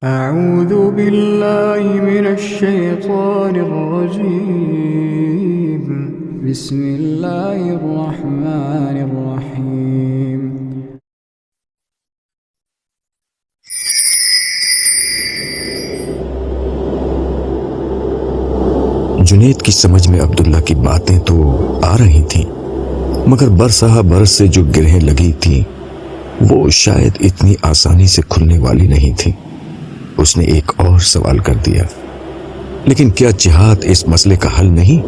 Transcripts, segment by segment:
أعوذ بالله من الشيطان الرجيم بسم الله الرحمن الرحيم جنید کی سمجھ میں عبداللہ کی باتیں تو آ رہی تھیں، مگر برسہ برس سے جو گرہیں لگی تھیں وہ شاید اتنی آسانی سے کھلنے والی نہیں تھی۔ اس نے ایک اور سوال کر دیا، لیکن کیا جہاد اس مسئلے کا حل نہیں؟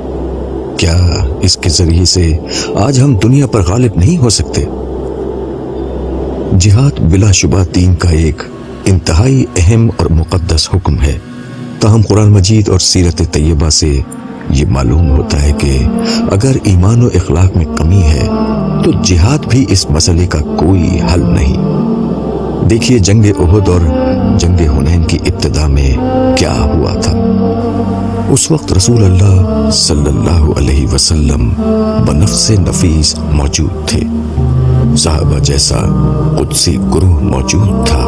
کیا اس کے ذریعے سے آج ہم دنیا پر غالب نہیں ہو سکتے؟ جہاد بلا شبہ دین کا ایک انتہائی اہم اور مقدس حکم ہے، تاہم قرآن مجید اور سیرت طیبہ سے یہ معلوم ہوتا ہے کہ اگر ایمان و اخلاق میں کمی ہے تو جہاد بھی اس مسئلے کا کوئی حل نہیں۔ دیکھیے جنگ احد اور جنگ حنین کی ابتدا میں کیا ہوا تھا۔ اس وقت رسول اللہ صلی اللہ علیہ وسلم بنفس نفیس موجود تھے، صحابہ جیسا قدسی گروہ موجود تھا،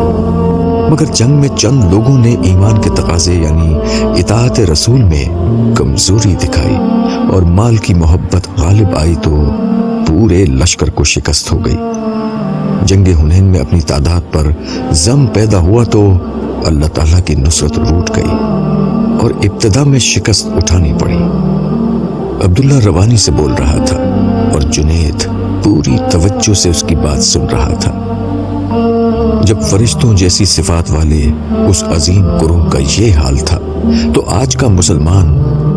مگر جنگ میں چند لوگوں نے ایمان کے تقاضے یعنی اطاعت رسول میں کمزوری دکھائی اور مال کی محبت غالب آئی تو پورے لشکر کو شکست ہو گئی۔ جنگ حنین میں اپنی تعداد پر ضم پیدا ہوا تو اللہ تعالیٰ کی نصرت روٹ گئی اور ابتدا میں شکست اٹھانی پڑی۔ عبداللہ روانی سے بول رہا تھا اور جنید پوری توجہ سے اس کی بات سن رہا تھا۔ جب فرشتوں جیسی صفات والے اس عظیم گروہ کا یہ حال تھا تو آج کا مسلمان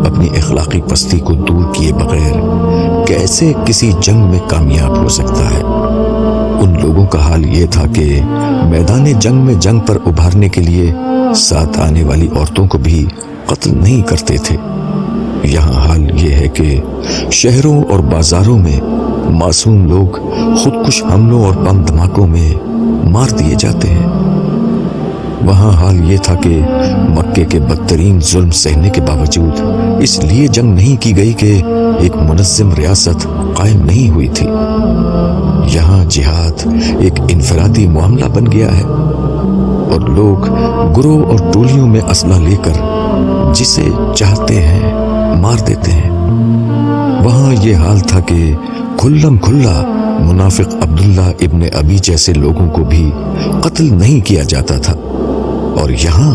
اپنی اخلاقی پستی کو دور کیے بغیر کیسے کسی جنگ میں کامیاب ہو سکتا ہے؟ ان لوگوں کا حال یہ تھا کہ میدان جنگ میں جنگ پر ابھارنے کے لیے ساتھ آنے والی عورتوں کو بھی قتل نہیں کرتے تھے۔ یہاں حال یہ ہے کہ شہروں اور بازاروں میں معصوم لوگ خودکش حملوں اور بم دھماکوں میں مار دیے جاتے ہیں۔ وہاں حال یہ تھا کہ مکے کے بدترین ظلم سہنے کے باوجود اس لیے جنگ نہیں کی گئی کہ ایک منظم ریاست قائم نہیں ہوئی تھی۔ یہاں جہاد ایک انفرادی معاملہ بن گیا ہے اور لوگ گروہ اور ٹولیوں میں اسلحہ لے کر جسے چاہتے ہیں مار دیتے ہیں۔ وہاں یہ حال تھا کہ کھلم کھلا منافق عبداللہ ابن ابی جیسے لوگوں کو بھی قتل نہیں کیا جاتا تھا، اور یہاں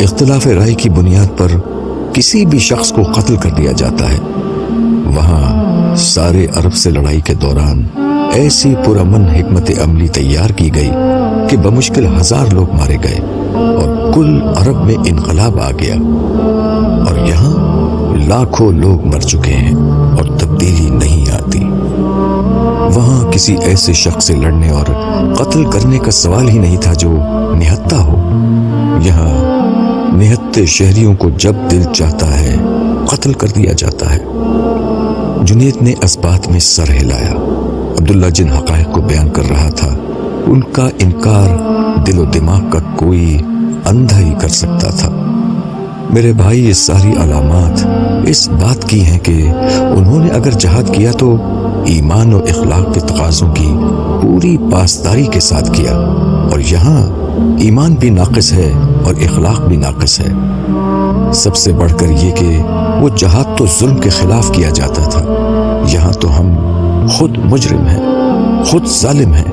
اختلاف رائے کی بنیاد پر کسی بھی شخص کو قتل کر دیا جاتا ہے۔ وہاں سارے عرب سے لڑائی کے دوران ایسی پرامن حکمت عملی تیار کی گئی کہ بمشکل 1000 لوگ مارے گئے اور کل عرب میں انقلاب آ گیا، اور یہاں لاکھوں لوگ مر چکے ہیں اور تبدیلی نہیں آتی۔ وہاں کسی ایسے شخص سے لڑنے اور قتل کرنے کا سوال ہی نہیں تھا جو نہتہ ہو۔ یہاں نہتے شہریوں کو جب دل چاہتا ہے قتل کر دیا جاتا ہے۔ جنید نے اس بات میں سر ہلایا۔ عبداللہ جن حقائق کو بیان کر رہا تھا ان کا انکار دل و دماغ کا کوئی اندھا ہی کر سکتا تھا۔ میرے بھائی، یہ ساری علامات اس بات کی ہیں کہ انہوں نے اگر جہاد کیا تو ایمان و اخلاق کے تقاضوں کی پوری پاسداری کے ساتھ کیا، اور یہاں ایمان بھی ناقص ہے اور اخلاق بھی ناقص ہے۔ سب سے بڑھ کر یہ کہ وہ جہاد تو ظلم کے خلاف کیا جاتا تھا، یہاں تو ہم خود مجرم ہیں، خود ظالم ہیں۔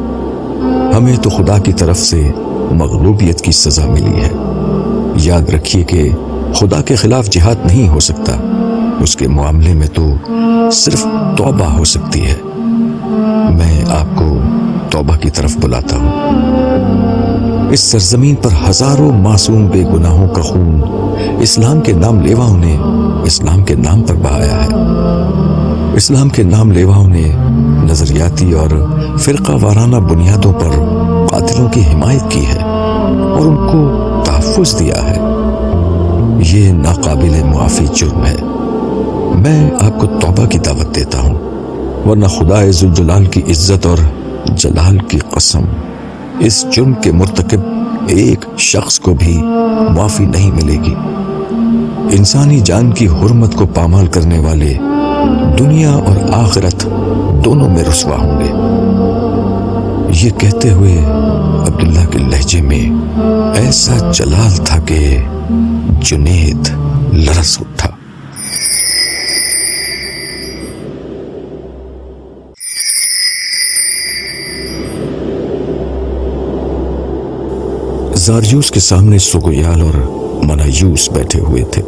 ہمیں تو خدا کی طرف سے مغلوبیت کی سزا ملی ہے۔ یاد رکھیے کہ خدا کے خلاف جہاد نہیں ہو سکتا، اس کے معاملے میں تو صرف توبہ ہو سکتی ہے۔ میں آپ کو توبہ کی طرف بلاتا ہوں۔ اس سرزمین پر ہزاروں معصوم بے گناہوں کا خون اسلام کے نام لیواؤں نے اسلام کے نام پر بہایا ہے۔ اسلام کے نام لیواؤں نے نظریاتی اور فرقہ وارانہ بنیادوں پر قاتلوں کی حمایت کی ہے اور ان کو تحفظ دیا ہے۔ یہ ناقابل معافی جرم ہے۔ میں آپ کو توبہ کی دعوت دیتا ہوں، ورنہ خدا ذوالجلال کی عزت اور جلال کی قسم، اس جرم کے مرتکب ایک شخص کو بھی معافی نہیں ملے گی۔ انسانی جان کی حرمت کو پامال کرنے والے دنیا اور آخرت دونوں میں رسوا ہوں گے۔ یہ کہتے ہوئے عبداللہ کے لہجے میں ایسا جلال تھا کہ جنید لرز اٹھا۔ زاریوس کے سامنے سوگویال اور منایوس بیٹھے ہوئے تھے۔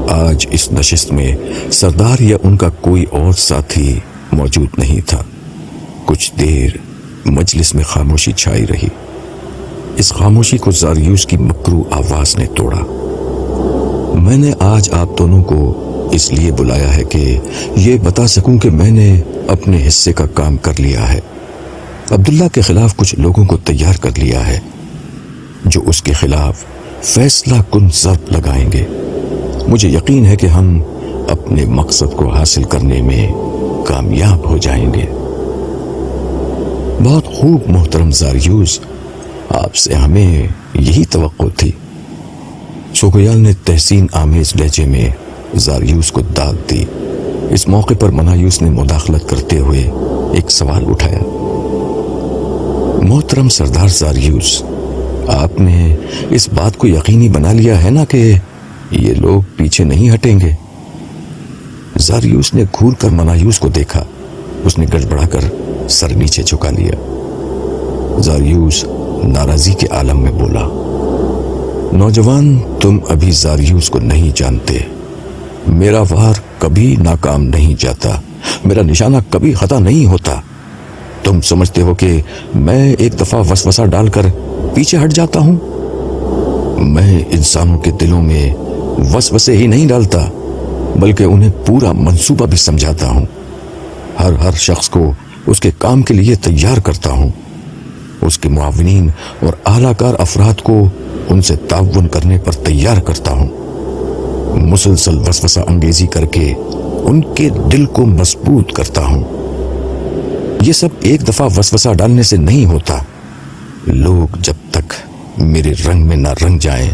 آج اس نشست میں سردار یا ان کا کوئی اور ساتھی موجود نہیں تھا۔ کچھ دیر مجلس میں خاموشی چھائی رہی۔ اس خاموشی کو زاریوس کی مکرو آواز نے توڑا۔ میں نے آج آپ دونوں کو اس لیے بلایا ہے کہ یہ بتا سکوں کہ میں نے اپنے حصے کا کام کر لیا ہے۔ عبداللہ کے خلاف کچھ لوگوں کو تیار کر لیا ہے جو اس کے خلاف فیصلہ کن ضرب لگائیں گے۔ مجھے یقین ہے کہ ہم اپنے مقصد کو حاصل کرنے میں کامیاب ہو جائیں گے۔ بہت خوب محترم زاریوس، آپ سے ہمیں یہی توقع تھی۔ سوگویال نے تحسین آمیز لہجے میں زاریوس کو داد دی۔ اس موقع پر منایوس نے مداخلت کرتے ہوئے ایک سوال اٹھایا۔ محترم سردار زاریوس، آپ نے اس بات کو یقینی بنا لیا ہے نا کہ یہ لوگ پیچھے نہیں ہٹیں گے؟ زاریوس نے گھور کر منایوس کو دیکھا۔ اس نے گڑبڑا کر سر نیچے جھکا لیا۔ زاریوس ناراضی کے عالم میں بولا، نوجوان، تم ابھی زاریوس کو نہیں جانتے۔ میرا وار کبھی ناکام نہیں جاتا، میرا نشانہ کبھی خطا نہیں ہوتا۔ تم سمجھتے ہو کہ میں ایک دفعہ وسوسہ ڈال کر پیچھے ہٹ جاتا ہوں؟ میں انسانوں کے دلوں میں وسوسے ہی نہیں ڈالتا، بلکہ انہیں پورا منصوبہ بھی سمجھاتا ہوں۔ ہر شخص کو اس کے کام کے لیے تیار کرتا ہوں۔ اس کے معاونین اور اعلیٰ کار افراد کو ان سے تعاون کرنے پر تیار کرتا ہوں۔ مسلسل وسوسہ انگیزی کر کے ان کے دل کو مضبوط کرتا ہوں۔ یہ سب ایک دفعہ وسوسہ ڈالنے سے نہیں ہوتا۔ لوگ جب تک میرے رنگ میں نہ رنگ جائیں،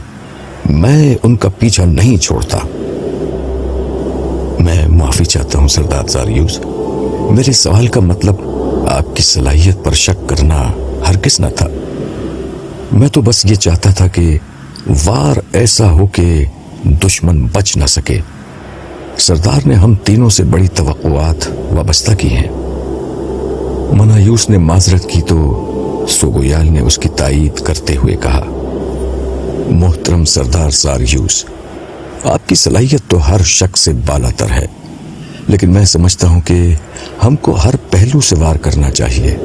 میں ان کا پیچھا نہیں چھوڑتا۔ میں معافی چاہتا ہوں سردار زاریوس، میرے سوال کا مطلب آپ کی صلاحیت پر شک کرنا ہرگز نہ تھا۔ میں تو بس یہ چاہتا تھا کہ وار ایسا ہو کہ دشمن بچ نہ سکے۔ سردار نے ہم تینوں سے بڑی توقعات وابستہ کی ہیں۔ منایوس نے معذرت کی تو سوگویال نے اس کی تائید کرتے ہوئے کہا، محترم سردار زاریوس، آپ کی صلاحیت تو ہر شک سے بالا تر ہے، لیکن میں سمجھتا ہوں کہ ہم کو ہر پہلو سے وار کرنا چاہیے۔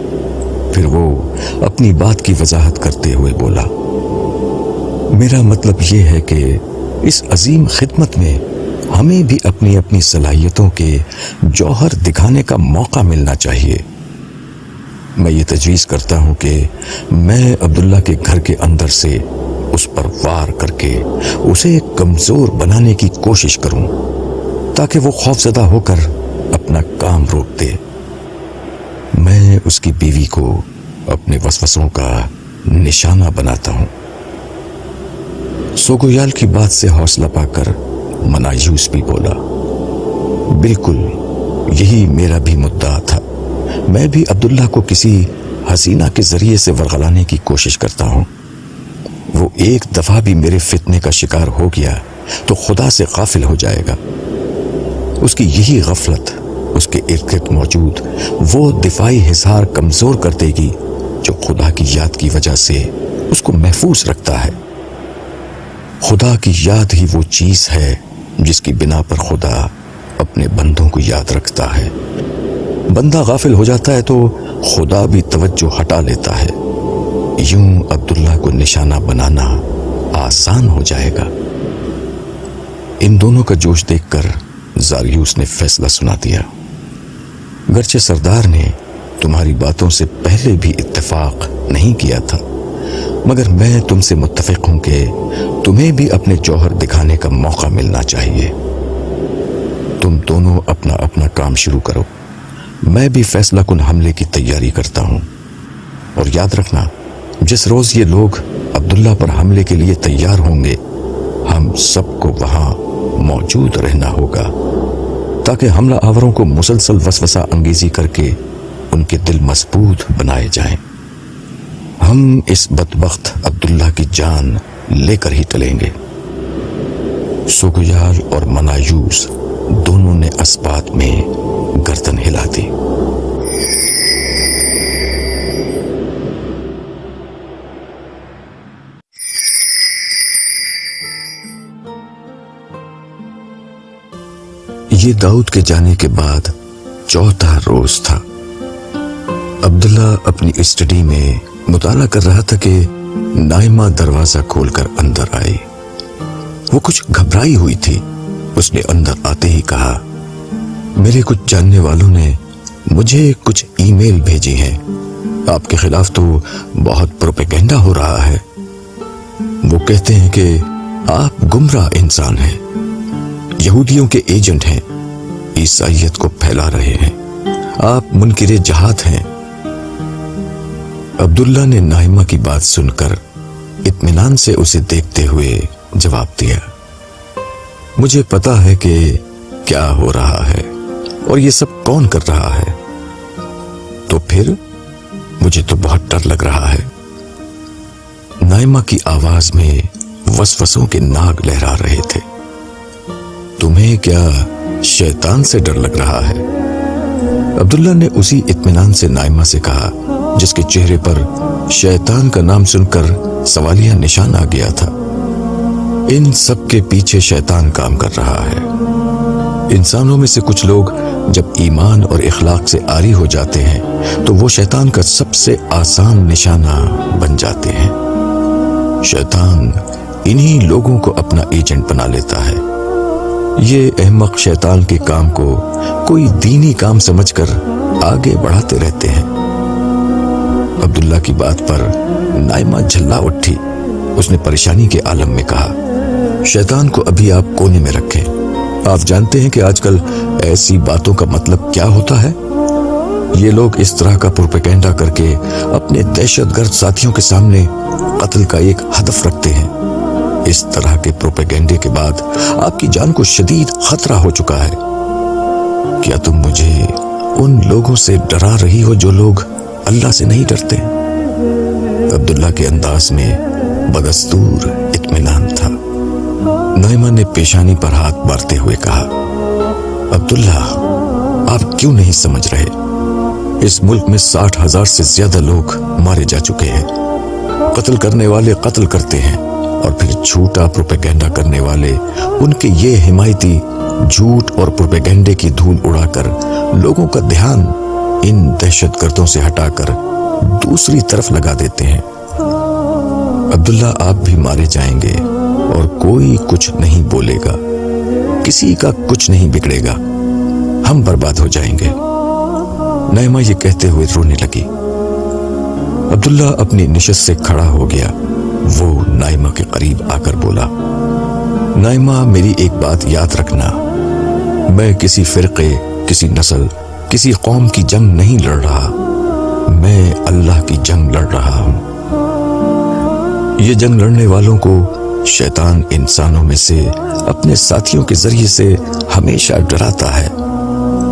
پھر وہ اپنی بات کی وضاحت کرتے ہوئے بولا، میرا مطلب یہ ہے کہ اس عظیم خدمت میں ہمیں بھی اپنی اپنی صلاحیتوں کے جوہر دکھانے کا موقع ملنا چاہیے۔ میں یہ تجویز کرتا ہوں کہ میں عبداللہ کے گھر کے اندر سے اس پر وار کر کے اسے کمزور بنانے کی کوشش کروں تاکہ وہ خوفزدہ ہو کر اپنا کام روک دے۔ میں اس کی بیوی کو اپنے وسوسوں کا نشانہ بناتا ہوں۔ سوگویال کی بات سے حوصلہ پا کر منایوس بھی بولا، بالکل یہی میرا بھی مدعا تھا۔ میں بھی عبداللہ کو کسی حسینہ کے ذریعے سے ورغلانے کی کوشش کرتا ہوں۔ وہ ایک دفعہ بھی میرے فتنے کا شکار ہو گیا تو خدا سے غافل ہو جائے گا۔ اس کی یہی غفلت اس کے ارد گرد موجود وہ دفاعی حصار کمزور کر دے گی جو خدا کی یاد کی وجہ سے اس کو محفوظ رکھتا ہے۔ خدا کی یاد ہی وہ چیز ہے جس کی بنا پر خدا اپنے بندوں کو یاد رکھتا ہے۔ بندہ غافل ہو جاتا ہے تو خدا بھی توجہ ہٹا لیتا ہے۔ یوں عبداللہ کو نشانہ بنانا آسان ہو جائے گا۔ ان دونوں کا جوش دیکھ کر زاریوس نے فیصلہ سنا دیا، گرچہ سردار نے تمہاری باتوں سے پہلے بھی اتفاق نہیں کیا تھا، مگر میں تم سے متفق ہوں کہ تمہیں بھی اپنے جوہر دکھانے کا موقع ملنا چاہیے۔ تم دونوں اپنا اپنا کام شروع کرو، میں بھی فیصلہ کن حملے کی تیاری کرتا ہوں۔ اور یاد رکھنا، جس روز یہ لوگ عبداللہ پر حملے کے لیے تیار ہوں گے، ہم سب کو وہاں موجود رہنا ہوگا تاکہ حملہ آوروں کو مسلسل وسوسہ انگیزی کر کے ان کے دل مضبوط بنائے جائیں۔ ہم اس بدبخت عبداللہ کی جان لے کر ہی ٹلیں گے۔ سگیال اور منایوس دونوں نے اس بات میں گردن ہلا دی۔ یہ داؤد کے جانے کے بعد چوتھا روز تھا۔ عبداللہ اپنی اسٹڈی میں مطالعہ کر رہا تھا کہ نائمہ دروازہ کھول کر اندر آئی۔ وہ کچھ گھبرائی ہوئی تھی۔ اس نے اندر آتے ہی کہا، میرے کچھ جاننے والوں نے مجھے کچھ ای میل بھیجی ہیں، آپ کے خلاف تو بہت پروپیگنڈا ہو رہا ہے۔ وہ کہتے ہیں کہ آپ گمراہ انسان ہیں، یہودیوں کے ایجنٹ ہیں، عیسائیت کو پھیلا رہے ہیں، آپ منکر جہاد ہیں۔ عبداللہ نے نائمہ کی بات سن کر اطمینان سے اسے دیکھتے ہوئے جواب دیا، مجھے پتا ہے کہ کیا ہو رہا ہے اور یہ سب کون کر رہا ہے، تو پھر مجھے تو بہت ڈر لگ رہا ہے۔ نائمہ کی آواز میں وسوسوں کے ناگ لہرا رہے تھے۔ تمہیں کیا شیطان سے ڈر لگ رہا ہے؟ عبداللہ نے اسی اطمینان سے نائمہ سے کہا جس کے چہرے پر شیطان کا نام سن کر سوالیہ نشان آ گیا تھا۔ ان سب کے پیچھے شیطان کام کر رہا ہے۔ انسانوں میں سے کچھ لوگ جب ایمان اور اخلاق سے عاری ہو جاتے ہیں تو وہ شیطان کا سب سے آسان نشانہ بن جاتے ہیں۔ شیطان انہی لوگوں کو اپنا ایجنٹ بنا لیتا ہے۔ یہ احمق شیطان کے کام کو کوئی دینی کام سمجھ کر آگے بڑھاتے رہتے ہیں۔ عبداللہ کی بات پر نائمہ جھلا اٹھی۔ اس نے پریشانی کے عالم میں کہا، شیطان کو ابھی آپ کونے میں رکھیں۔ آپ جانتے ہیں کہ آج کل ایسی باتوں کا مطلب کیا ہوتا ہے؟ یہ لوگ اس طرح کا پروپیگنڈا کر کے اپنے دہشت گرد ساتھیوں کے سامنے قتل کا ایک ہدف رکھتے ہیں۔ اس طرح کے پروپیگنڈے کے بعد آپ کی جان کو شدید خطرہ ہو چکا ہے۔ کیا تم مجھے ان لوگوں سے ڈرا رہی ہو جو لوگ اللہ سے نہیں ڈرتے؟ عبداللہ کے انداز میں بدستور اطمینان تھا۔ نائمہ نے پیشانی پر ہاتھ مارتے ہوئے کہا، عبداللہ آپ کیوں نہیں سمجھ رہے؟ اس ملک میں 60,000 سے زیادہ لوگ مارے جا چکے ہیں۔ قتل کرنے والے قتل کرتے ہیں اور پھر جھوٹا پروپیگنڈا کرنے والے ان کے یہ حمایتی جھوٹ اور پروپیگنڈے کی دھول اڑا کر لوگوں کا دھیان ان دہشت گردوں سے ہٹا کر دوسری طرف لگا دیتے ہیں۔ عبداللہ آپ بھی مارے جائیں گے اور کوئی کچھ نہیں بولے گا، کسی کا کچھ نہیں بگڑے گا، ہم برباد ہو جائیں گے۔ نائمہ یہ کہتے ہوئے رونے لگی۔ عبداللہ اپنی نشست سے کھڑا ہو گیا۔ وہ نائمہ کے قریب آ کر بولا، نائمہ میری ایک بات یاد رکھنا، میں کسی فرقے، کسی نسل، کسی قوم کی جنگ نہیں لڑ رہا، میں اللہ کی جنگ لڑ رہا ہوں۔ یہ جنگ لڑنے والوں کو شیطان انسانوں میں سے اپنے ساتھیوں کے ذریعے سے ہمیشہ ڈراتا ہے،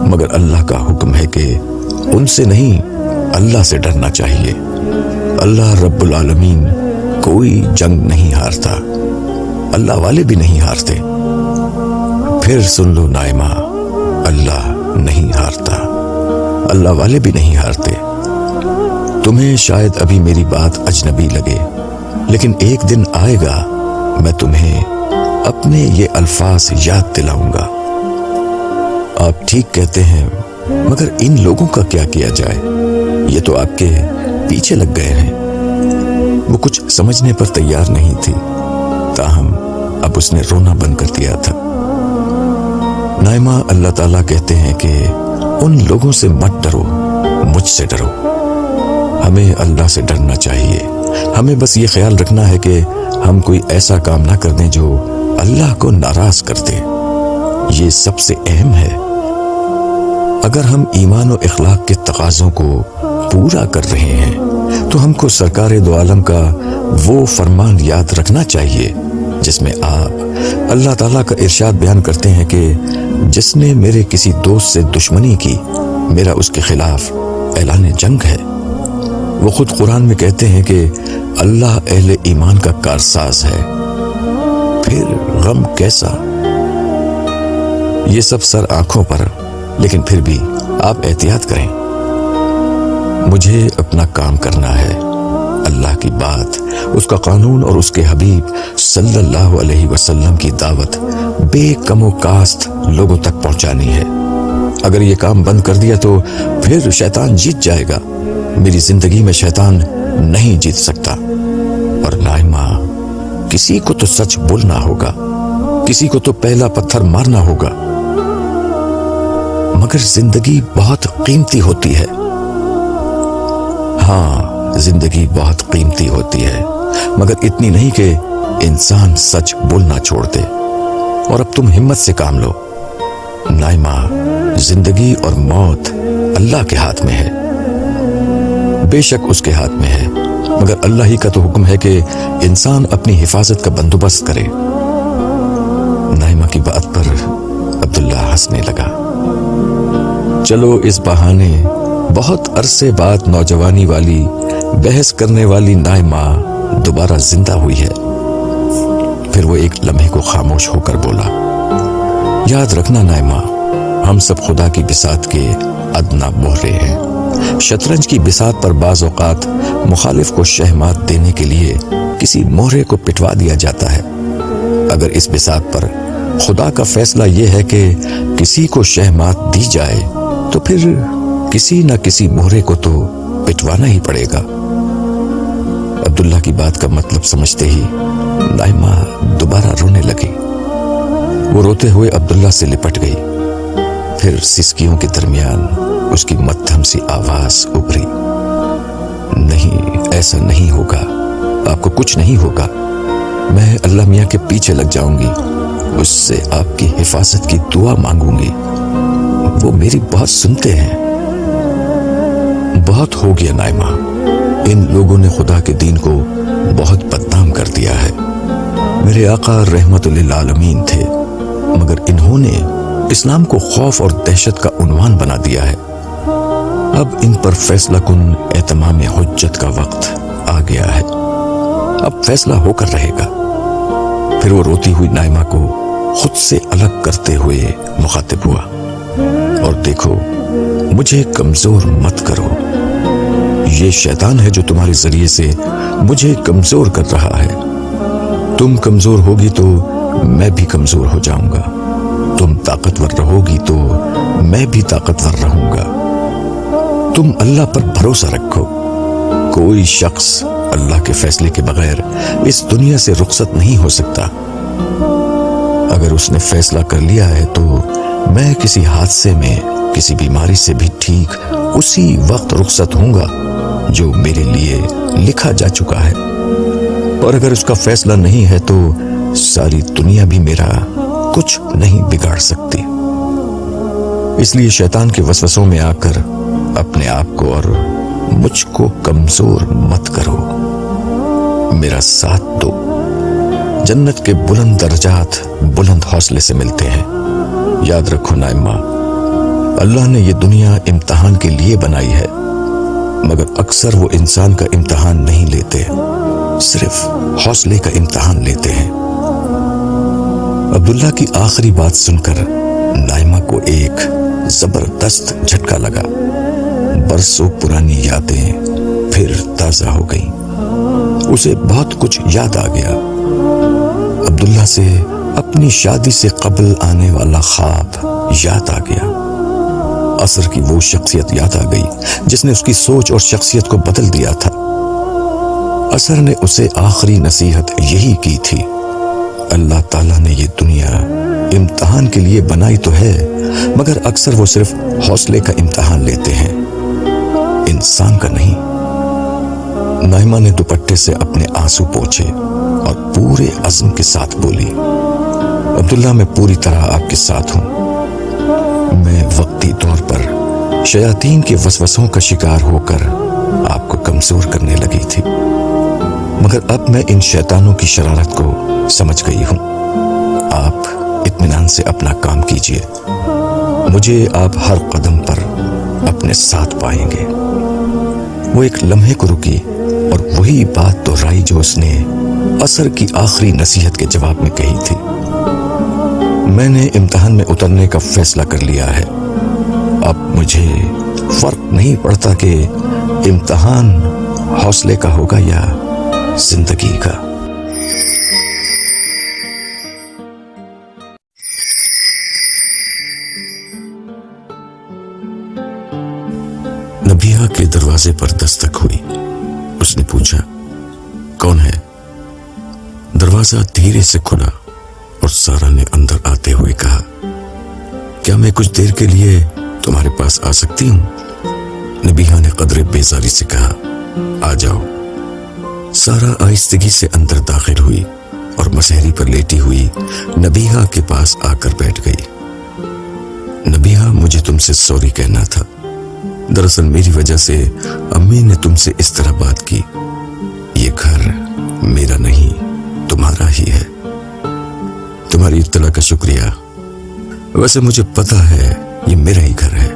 مگر اللہ کا حکم ہے کہ ان سے نہیں، اللہ سے ڈرنا چاہیے۔ اللہ رب العالمین کوئی جنگ نہیں ہارتا، اللہ والے بھی نہیں ہارتے۔ پھر سن لو نائمہ، اللہ نہیں ہارتا، اللہ والے بھی نہیں ہارتے۔ تمہیں شاید ابھی میری بات اجنبی لگے، لیکن ایک دن آئے گا میں تمہیں اپنے یہ الفاظ یاد دلاؤں گا۔ آپ ٹھیک کہتے ہیں، مگر ان لوگوں کا کیا کیا جائے؟ یہ تو آپ کے پیچھے لگ گئے ہیں۔ وہ کچھ سمجھنے پر تیار نہیں تھی، تاہم اب اس نے رونا بند کر دیا تھا۔ نائمہ، اللہ تعالیٰ کہتے ہیں کہ ان لوگوں سے مت ڈرو، مجھ سے ڈرو۔ ہمیں اللہ سے ڈرنا چاہیے۔ ہمیں بس یہ خیال رکھنا ہے کہ ہم کوئی ایسا کام نہ کر دیں جو اللہ کو ناراض کر دے۔ یہ سب سے اہم ہے۔ اگر ہم ایمان و اخلاق کے تقاضوں کو پورا کر رہے ہیں تو ہم کو سرکار دو عالم کا وہ فرمان یاد رکھنا چاہیے جس میں آپ اللہ تعالیٰ کا ارشاد بیان کرتے ہیں کہ جس نے میرے کسی دوست سے دشمنی کی، میرا اس کے خلاف اعلان جنگ ہے۔ وہ خود قرآن میں کہتے ہیں کہ اللہ اہل ایمان کا کارساز ہے، پھر غم کیسا؟ یہ سب سر آنکھوں پر، لیکن پھر بھی آپ احتیاط کریں۔ مجھے اپنا کام کرنا ہے، اللہ کی بات، اس کا قانون اور اس کے حبیب صلی اللہ علیہ وسلم کی دعوت بے کم و کاست لوگوں تک پہنچانی ہے۔ اگر یہ کام بند کر دیا تو پھر شیطان جیت جائے گا۔ میری زندگی میں شیطان نہیں جیت سکتا۔ اور نائمہ، کسی کو تو سچ بولنا ہوگا، کسی کو تو پہلا پتھر مارنا ہوگا، مگر زندگی بہت قیمتی ہوتی ہے۔ ہاں، زندگی بہت قیمتی ہوتی ہے، مگر اتنی نہیں کہ انسان سچ بولنا چھوڑ دے۔ اور اب تم ہمت سے کام لو۔ نائمہ، زندگی اور موت اللہ کے ہاتھ میں ہے، بے شک اس کے ہاتھ میں ہے، مگر اللہ ہی کا تو حکم ہے کہ انسان اپنی حفاظت کا بندوبست کرے۔ نائمہ کی بات پر عبداللہ ہنسنے لگا۔ چلو اس بہانے بہت عرصے بعد نوجوانی والی بحث کرنے والی نائمہ دوبارہ زندہ ہوئی ہے۔ پھر وہ ایک لمحے کو خاموش ہو کر بولا، یاد رکھنا نائمہ، ہم سب خدا کی بساط کے ادنا مہرے ہیں۔ شطرنج کی بساط پر بعض اوقات مخالف کو شہمات دینے کے لیے کسی مہرے کو پٹوا دیا جاتا ہے۔ اگر اس بساط پر خدا کا فیصلہ یہ ہے کہ کسی کو شہمات دی جائے تو پھر کسی نہ کسی مہرے کو تو پٹوانا ہی پڑے گا۔ عبداللہ کی بات کا مطلب سمجھتے ہی نائمہ دوبارہ رونے لگی۔ وہ روتے ہوئے عبداللہ سے لپٹ گئی، پھر سسکیوں کے درمیان اس کی مدھم سی آواز ابھری، نہیں، ایسا نہیں ہوگا، آپ کو کچھ نہیں ہوگا، میں اللہ میاں کے پیچھے لگ جاؤں گی، اس سے آپ کی حفاظت کی دعا مانگوں گی، وہ میری بات سنتے ہیں۔ بہت ہو گیا نائمہ، ان لوگوں نے خدا کے دین کو بہت بدنام کر دیا ہے۔ میرے آقا رحمت للعالمین تھے، مگر انہوں نے اسلام کو خوف اور دہشت کا عنوان بنا دیا ہے۔ اب ان پر فیصلہ کن اہتمام حجت کا وقت آ گیا ہے، اب فیصلہ ہو کر رہے گا۔ پھر وہ روتی ہوئی نائمہ کو خود سے الگ کرتے ہوئے مخاطب ہوا، اور دیکھو، مجھے کمزور مت کرو، یہ شیطان ہے جو تمہارے ذریعے سے مجھے کمزور کر رہا ہے۔ تم کمزور ہوگی تو میں بھی کمزور ہو جاؤں گا، تم طاقتور رہو گی تو میں بھی طاقتور رہوں گا۔ تم اللہ پر بھروسہ رکھو، کوئی شخص اللہ کے فیصلے کے بغیر اس دنیا سے رخصت نہیں ہو سکتا۔ اگر اس نے فیصلہ کر لیا ہے تو میں کسی حادثے میں، کسی بیماری سے بھی ٹھیک اسی وقت رخصت ہوں گا جو میرے لیے لکھا جا چکا ہے، اور اگر اس کا فیصلہ نہیں ہے تو ساری دنیا بھی میرا کچھ نہیں بگاڑ سکتی۔ اس لیے شیطان کے وسوسوں میں آ کر اپنے آپ کو اور مجھ کو کمزور مت کرو، میرا ساتھ دو۔ جنت کے بلند درجات بلند حوصلے سے ملتے ہیں۔ یاد رکھو نائمہ، اللہ نے یہ دنیا امتحان کے لیے بنائی ہے، مگر اکثر وہ انسان کا امتحان نہیں لیتے، صرف حوصلے کا امتحان لیتے ہیں۔ عبداللہ کی آخری بات سن کر نائمہ کو ایک زبردست جھٹکا لگا۔ برسوں پرانی یادیں پھر تازہ ہو گئیں۔ اسے بہت کچھ یاد آ گیا۔ عبداللہ سے اپنی شادی سے قبل آنے والا خواب یاد آ گیا۔ عصر کی وہ شخصیت یاد آ گئی جس نے اس کی سوچ اور شخصیت کو بدل دیا تھا۔ عصر نے اسے آخری نصیحت یہی کی تھی، اللہ تعالیٰ نے یہ دنیا امتحان کے لیے بنائی تو ہے، مگر اکثر وہ صرف حوصلے کا امتحان لیتے ہیں، انسان کا نہیں۔ نائمہ نے دوپٹے سے اپنے آنسو پوچھے اور پورے عزم کے ساتھ بولی، عبداللہ میں پوری طرح آپ کے ساتھ ہوں۔ میں وقتی طور پر شیاطین کے وسوسوں کا شکار ہو کر آپ کو کمزور کرنے لگی تھی، مگر اب میں ان شیطانوں کی شرارت کو سمجھ گئی ہوں۔ آپ اطمینان سے اپنا کام کیجیے، مجھے آپ ہر قدم پر اپنے ساتھ پائیں گے۔ وہ ایک لمحے کو رکی اور وہی بات دہرائی جو اس نے عصر کی آخری نصیحت کے جواب میں کہی تھی۔ میں نے امتحان میں اترنے کا فیصلہ کر لیا ہے۔ اب مجھے فرق نہیں پڑتا کہ امتحان حوصلے کا ہوگا یا زندگی کا۔ نبیہا کے دروازے پر دستک ہوئی۔ اس نے پوچھا، کون ہے؟ دروازہ دھیرے سے کھلا اور سارا نے اندر آتے ہوئے کہا، کیا میں کچھ دیر کے لیے تمہارے پاس آ سکتی ہوں؟ نبیہا نے قدرے بیزاری سے کہا، آ جاؤ۔ سارا آہستگی سے اندر داخل ہوئی اور مسہری پر لیٹی ہوئی نبیہا کے پاس آ کر بیٹھ گئی۔ نبیہا، مجھے تم سے سوری کہنا تھا۔ دراصل میری وجہ سے امی نے تم سے اس طرح بات کی۔ یہ گھر میرا نہیں، تمہارا ہی ہے۔ تمہاری اطلاع کا شکریہ۔ ویسے مجھے پتا ہے یہ میرا ہی گھر ہے،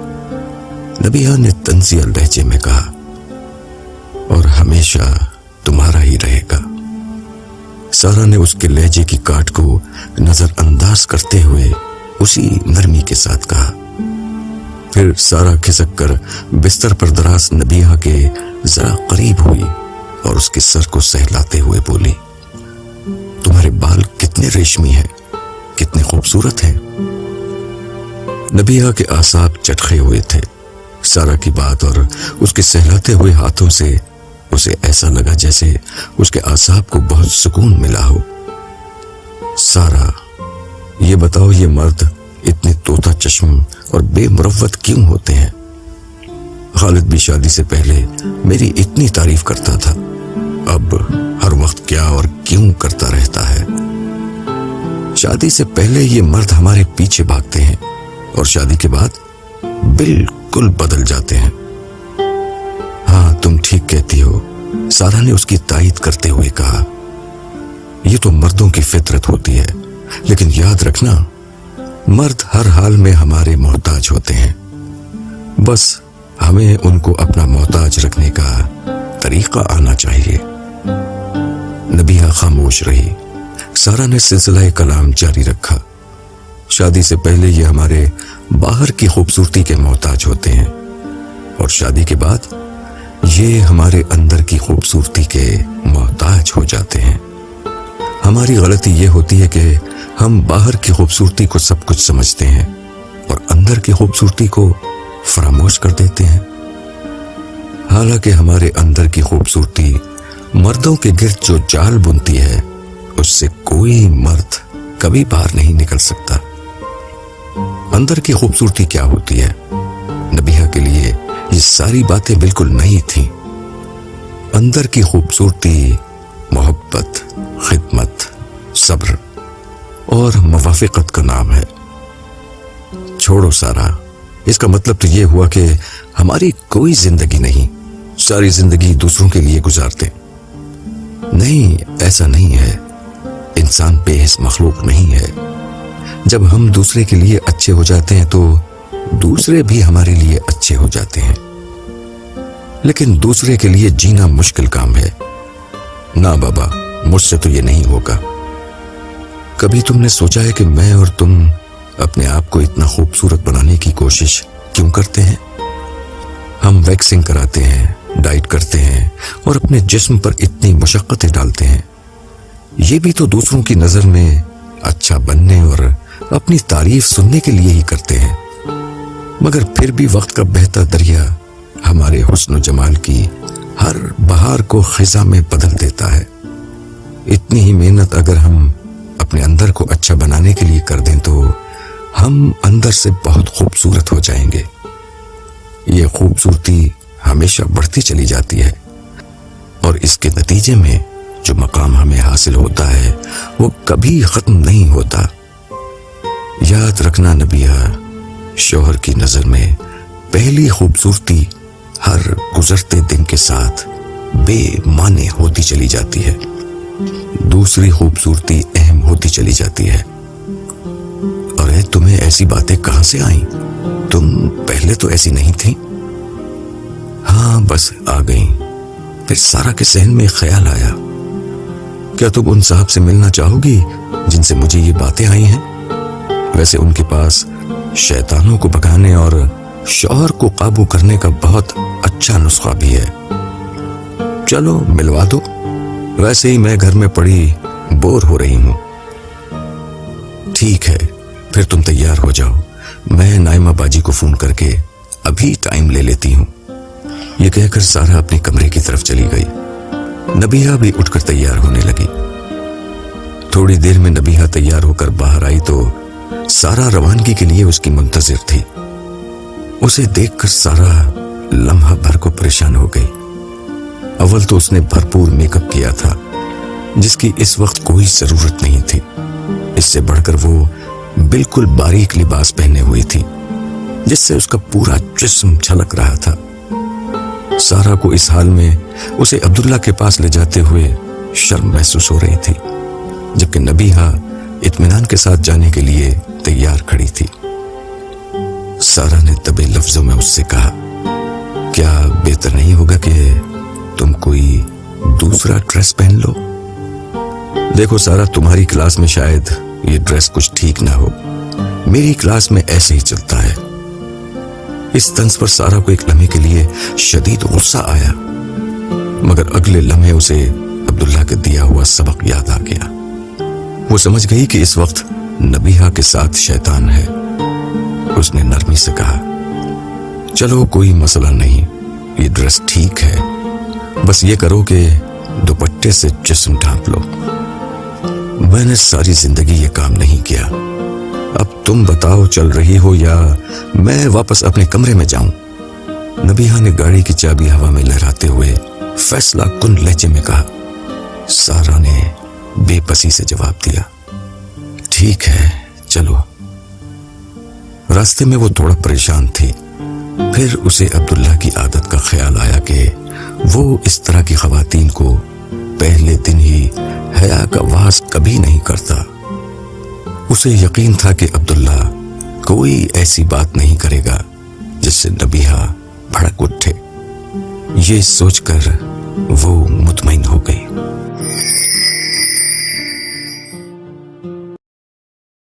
نبیہا نے طنزیہ لہجے میں کہا، اور ہمیشہ تمہارا ہی رہے گا۔ سارا نے اس کے لہجے کی کاٹ کو نظر انداز کرتے ہوئے اسی نرمی کے ساتھ کہا۔ پھر سارا کھسک کر بستر پر دراز نبیہا کے ذرا قریب ہوئی اور اس کے سر کو سہلاتے ہوئے بولی، تمہارے بال کتنے ریشمی ہیں، کتنے خوبصورت ہیں۔ نبیہا کے اعصاب چٹخے ہوئے تھے۔ سارا کی بات اور اس کے سہلاتے ہوئے ہاتھوں سے اسے ایسا لگا جیسے اس کے اعصاب کو بہت سکون ملا ہو۔ سارا، یہ بتاؤ، یہ مرد اتنے طوطا چشم اور بے مروت کیوں ہوتے ہیں؟ خالد بھی شادی سے پہلے میری اتنی تعریف کرتا تھا، اب ہر وقت کیا اور کیوں کرتا رہتا ہے۔ شادی سے پہلے یہ مرد ہمارے پیچھے بھاگتے ہیں اور شادی کے بعد بالکل بدل جاتے ہیں۔ ہاں، تم ٹھیک کہتی ہو، سارا نے اس کی تائید کرتے ہوئے کہا۔ یہ تو مردوں کی فطرت ہوتی ہے، لیکن یاد رکھنا، مرد ہر حال میں ہمارے محتاج ہوتے ہیں، بس ہمیں ان کو اپنا محتاج رکھنے کا طریقہ آنا چاہیے۔ نبیہا خاموش رہی۔ سارا نے سلسلہ کلام جاری رکھا۔ شادی سے پہلے یہ ہمارے باہر کی خوبصورتی کے محتاج ہوتے ہیں، اور شادی کے بعد یہ ہمارے اندر کی خوبصورتی کے محتاج ہو جاتے ہیں۔ ہماری غلطی یہ ہوتی ہے کہ ہم باہر کی خوبصورتی کو سب کچھ سمجھتے ہیں اور اندر کی خوبصورتی کو فراموش کر دیتے ہیں۔ حالانکہ ہمارے اندر کی خوبصورتی مردوں کے گرد جو جال بنتی ہے، اس سے کوئی مرد کبھی باہر نہیں نکل سکتا۔ اندر کی خوبصورتی کیا ہوتی ہے؟ نبیہا کے لیے یہ ساری باتیں بالکل نئی تھیں۔ اندر کی خوبصورتی محبت، خدمت، صبر اور موافقت کا نام ہے۔ چھوڑو سارا، اس کا مطلب تو یہ ہوا کہ ہماری کوئی زندگی نہیں، ساری زندگی دوسروں کے لیے گزارتے۔ نہیں، ایسا نہیں ہے۔ انسان بے حس مخلوق نہیں ہے۔ جب ہم دوسرے کے لیے اچھے ہو جاتے ہیں تو دوسرے بھی ہمارے لیے اچھے ہو جاتے ہیں، لیکن دوسرے کے لیے جینا مشکل کام ہے۔ نہ بابا، مجھ سے تو یہ نہیں ہوگا۔ کبھی تم نے سوچا ہے کہ میں اور تم اپنے آپ کو اتنا خوبصورت بنانے کی کوشش کیوں کرتے ہیں؟ ہم ویکسنگ کراتے ہیں، ڈائٹ کرتے ہیں اور اپنے جسم پر اتنی مشقتیں ڈالتے ہیں، یہ بھی تو دوسروں کی نظر میں اچھا بننے اور اپنی تعریف سننے کے لیے ہی کرتے ہیں۔ مگر پھر بھی وقت کا بہتا دریا ہمارے حسن و جمال کی ہر بہار کو خزاں میں بدل دیتا ہے۔ اتنی ہی محنت اگر ہم اپنے اندر کو اچھا بنانے کے لیے کر دیں تو ہم اندر سے بہت خوبصورت ہو جائیں گے۔ یہ خوبصورتی ہمیشہ بڑھتی چلی جاتی ہے، اور اس کے نتیجے میں جو مقام ہمیں حاصل ہوتا ہے وہ کبھی ختم نہیں ہوتا۔ یاد رکھنا نبیہا، شوہر کی نظر میں پہلی خوبصورتی ہر گزرتے دن کے ساتھ بے معنی ہوتی چلی جاتی ہے، دوسری خوبصورتی اہم ہوتی چلی جاتی ہے۔ اور تمہیں ایسی باتیں کہاں سے آئیں؟ تم پہلے تو ایسی نہیں تھی۔ ہاں بس آ گئی۔ پھر سارا کے ذہن میں خیال آیا، کیا تم ان صاحب سے ملنا چاہو گی جن سے مجھے یہ باتیں آئی ہیں؟ ویسے ان کے پاس شیطانوں کو بھگانے اور شوہر کو قابو کرنے کا بہت اچھا نسخہ بھی ہے، چلو ملوا دو، ویسے ہی میں گھر میں پڑی بور ہو رہی ہوں۔ ٹھیک ہے، پھر تم تیار ہو جاؤ، میں نائمہ باجی کو فون کر کے ابھی ٹائم لے لیتی ہوں۔ یہ کہہ کر سارا اپنے کمرے کی طرف چلی گئی۔ نبیہہ بھی اٹھ کر تیار ہونے لگی۔ تھوڑی دیر میں نبیہہ تیار ہو کر باہر آئی تو سارا روانگی کے لیے اس کی منتظر تھی۔ اسے دیکھ کر سارا لمحہ بھر کو پریشان ہو گئی۔ اول تو اس نے بھرپور میک اپ کیا تھا جس کی اس وقت کوئی ضرورت نہیں تھی، اس سے بڑھ کر وہ بالکل باریک لباس پہنے ہوئی تھی جس سے اس کا پورا جسم جھلک رہا تھا۔ سارا کو اس حال میں اسے عبداللہ کے پاس لے جاتے ہوئے شرم محسوس ہو رہی تھی، جبکہ نبیہہ اطمینان کے ساتھ جانے کے لیے تیار کھڑی تھی۔ سارا نے دبے لفظوں میں اس سے کہا، کیا بہتر نہیں ہوگا کہ تم کوئی دوسرا ڈریس پہن لو؟ دیکھو سارا، تمہاری کلاس میں شاید یہ ڈریس کچھ ٹھیک نہ ہو، میری کلاس میں ایسے ہی چلتا ہے۔ اس طنز پر سارا کو ایک لمحے کے لیے شدید غصہ آیا، مگر اگلے لمحے اسے عبداللہ کا دیا ہوا سبق یاد آ گیا۔ وہ سمجھ گئی کہ اس وقت نبیہہ کے ساتھ شیطان ہے۔ اس نے نرمی سے کہا، چلو کوئی مسئلہ نہیں، یہ ڈریس ٹھیک ہے، بس یہ کرو کہ دوپٹے سے جسم ڈھانپ لو۔ میں نے ساری زندگی یہ کام نہیں کیا، اب تم بتاؤ چل رہی ہو یا میں واپس اپنے کمرے میں جاؤں؟ نبیہہ نے گاڑی کی چابی ہوا میں لہراتے ہوئے فیصلہ کن لہجے میں کہا۔ سارا نے بے بسی سے جواب دیا، ٹھیک ہے چلو۔ راستے میں وہ تھوڑا پریشان تھی، پھر اسے عبداللہ کی عادت کا خیال آیا کہ وہ اس طرح کی خواتین کو پہلے دن ہی حیا کا واس کبھی نہیں کرتا۔ اسے یقین تھا کہ عبداللہ کوئی ایسی بات نہیں کرے گا جس سے نبیہہ بھڑک اٹھے۔ یہ سوچ کر وہ مطمئن ہو گئی۔